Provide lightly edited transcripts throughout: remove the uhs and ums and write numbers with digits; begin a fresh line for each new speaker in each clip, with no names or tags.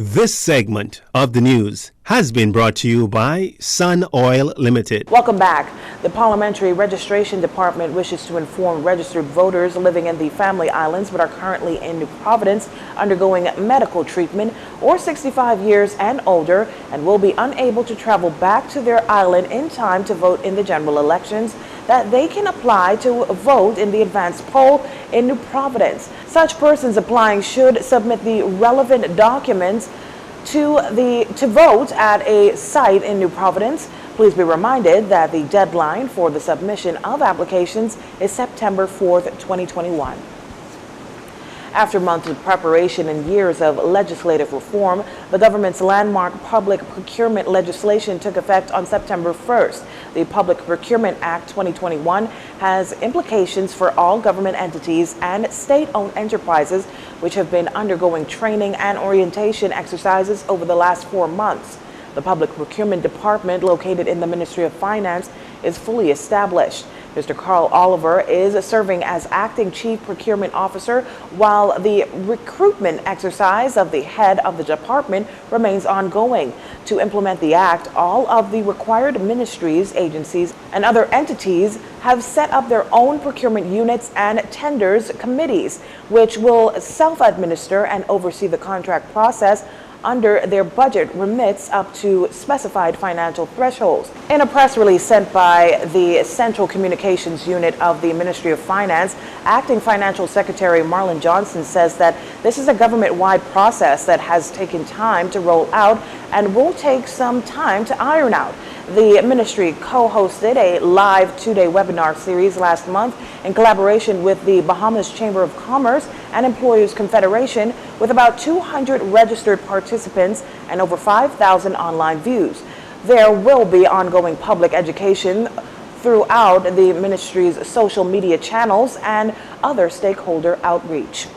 This segment of the news has been brought to you by Sun Oil Limited.
Welcome back. The Parliamentary Registration Department wishes to inform registered voters living in the Family Islands but are currently in New Providence undergoing medical treatment or 65 years and older and will be unable to travel back to their island in time to vote in the general elections that they can apply to vote in the advanced poll in New Providence. Such persons applying should submit the relevant documents to vote at a site in New Providence. Please be reminded that the deadline for the submission of applications is September 4th, 2021. After months of preparation and years of legislative reform, the government's landmark public procurement legislation took effect on September 1st. The Public Procurement Act 2021 has implications for all government entities and state-owned enterprises which have been undergoing training and orientation exercises over the last 4 months. The Public Procurement Department, located in the Ministry of Finance, is fully established. Mr. Carl Oliver is serving as acting chief procurement officer while the recruitment exercise of the head of the department remains ongoing. To implement the act, all of the required ministries, agencies, and other entities have set up their own procurement units and tenders committees, which will self-administer and oversee the contract process under their budget remits up to specified financial thresholds. In a press release sent by the Central Communications Unit of the Ministry of Finance, Acting Financial Secretary Marlon Johnson says that this is a government-wide process that has taken time to roll out and will take some time to iron out. The ministry co-hosted a live 2-day webinar series last month in collaboration with the Bahamas Chamber of Commerce and Employers Confederation, with about 200 registered participants and over 5,000 online views. There will be ongoing public education throughout the ministry's social media channels and other stakeholder outreach.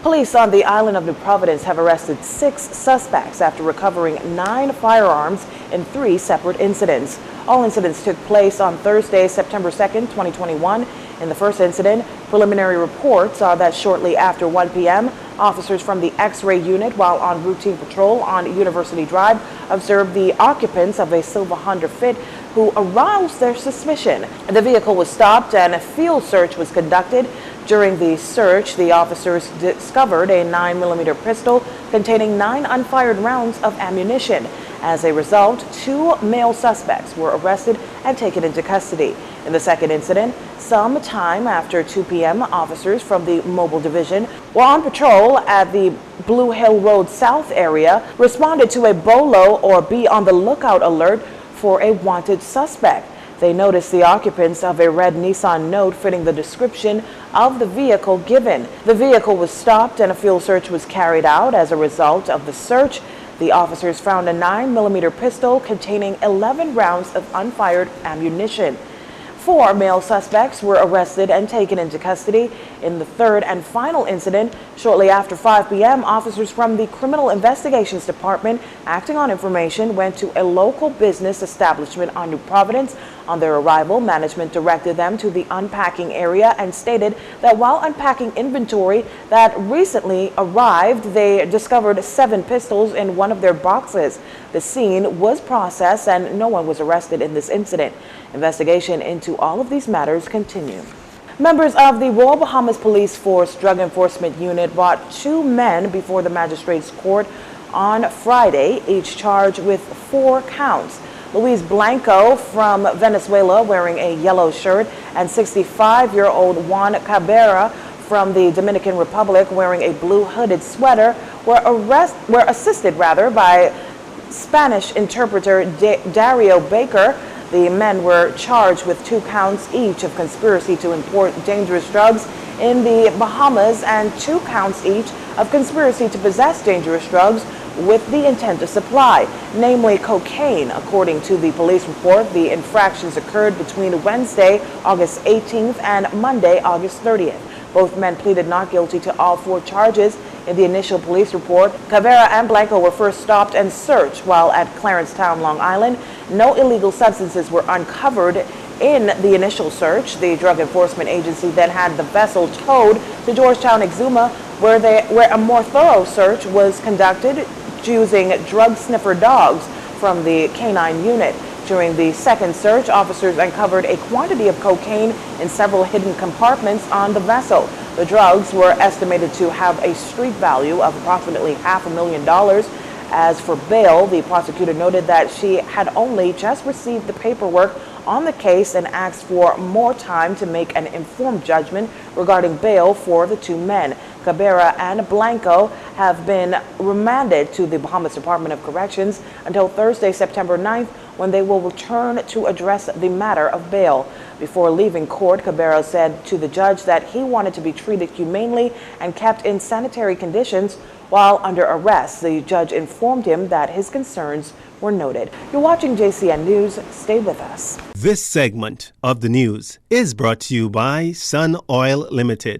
Police on the island of New Providence have arrested 6 suspects after recovering 9 firearms in 3 separate incidents. All incidents took place on Thursday, September 2nd, 2021. In the first incident, preliminary reports are that shortly after 1 p.m., officers from the X-ray unit, while on routine patrol on University Drive, observed the occupants of a silver Honda Fit who aroused their suspicion. The vehicle was stopped and a field search was conducted. During the search, the officers discovered a 9mm pistol containing 9 unfired rounds of ammunition. As a result, 2 male suspects were arrested and taken into custody. In the second incident, some time after 2 p.m., officers from the Mobile Division were on patrol at the Blue Hill Road South area, responded to a BOLO or be on the lookout alert for a wanted suspect. They noticed the occupants of a red Nissan Note fitting the description of the vehicle given. The vehicle was stopped and a field search was carried out. As a result of the search, the officers found a 9mm pistol containing 11 rounds of unfired ammunition. 4 male suspects were arrested and taken into custody. In the third and final incident, shortly after 5 p.m., officers from the Criminal Investigations Department, acting on information, went to a local business establishment on New Providence. On their arrival, management directed them to the unpacking area and stated that while unpacking inventory that recently arrived, they discovered 7 pistols in one of their boxes. The scene was processed and no one was arrested in this incident. Investigation into all of these matters continue. Members of the Royal Bahamas Police Force Drug Enforcement Unit brought 2 men before the magistrate's court on Friday, each charged with 4 counts. Luis Blanco from Venezuela, wearing a yellow shirt, and 65-year-old Juan Cabrera from the Dominican Republic, wearing a blue hooded sweater, were assisted by Spanish interpreter Dario Baker. The men were charged with 2 counts each of conspiracy to import dangerous drugs in the Bahamas and 2 counts each of conspiracy to possess dangerous drugs with the intent to supply, namely cocaine. According to the police report, the infractions occurred between Wednesday, August 18th and Monday, August 30th. Both men pleaded not guilty to all 4 charges. In the initial police report, Cabrera and Blanco were first stopped and searched while at Clarencetown, Long Island. No illegal substances were uncovered in the initial search. The Drug Enforcement Agency then had the vessel towed to Georgetown, Exuma, where a more thorough search was conducted using drug sniffer dogs from the canine unit. During the second search, officers uncovered a quantity of cocaine in several hidden compartments on the vessel. The drugs were estimated to have a street value of approximately $500,000. As for bail, the prosecutor noted that she had only just received the paperwork on the case and asked for more time to make an informed judgment regarding bail for the two men. Cabrera and Blanco have been remanded to the Bahamas Department of Corrections until Thursday, September 9th, when they will return to address the matter of bail. Before leaving court, Cabrera said to the judge that he wanted to be treated humanely and kept in sanitary conditions while under arrest. The judge informed him that his concerns were noted. You're watching JCN News. Stay with us.
This segment of the news is brought to you by Sun Oil Limited.